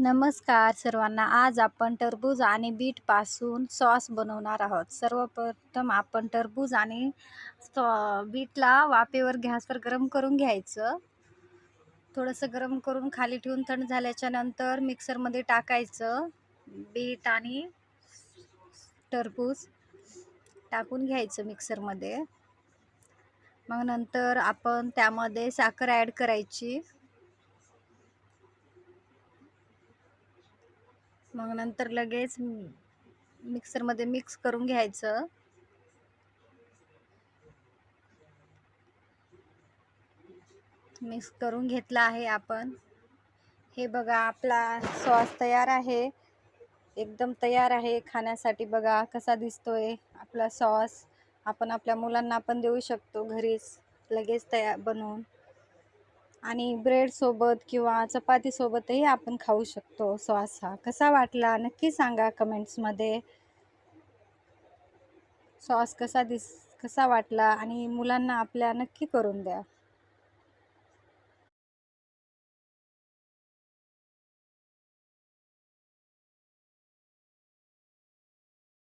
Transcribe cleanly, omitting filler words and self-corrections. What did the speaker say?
नमस्कार सर्वांना. आज आपण टरबूज आणि बीटपासून सॉस बनवणार आहोत. सर्वप्रथम आपण टरबूज आणि बीटला वाफेवर गॅसवर गरम करून घ्यायचं. थोडंसं गरम करून खाली ठेवून थंड झाल्याच्या नंतर मिक्सरमध्ये टाकायचं. बीट आणि टरबूज टाकून घ्यायचं मिक्सरमध्ये. मग नंतर आपण त्यामध्ये साखर ॲड करायची. मग नंतर लगेच मिक्सरमध्ये मिक्स करून घ्यायचं. मिक्स करून घेतला आहे आपण. हे बघा, आपला सॉस तयार आहे. एकदम तयार आहे खाण्यासाठी. बघा कसा दिसतोय आपला सॉस. आपण आपल्या मुलांना पण देऊ शकतो घरीच लगेच तयार बनवून. आणि ब्रेड सोबत किंवा चपाती सोबतही आपण खाऊ शकतो. सॉस हा कसा वाटला नक्की सांगा कमेंट्समध्ये. सॉस कसा वाटला आणि मुलांना आपल्या नक्की करून द्या.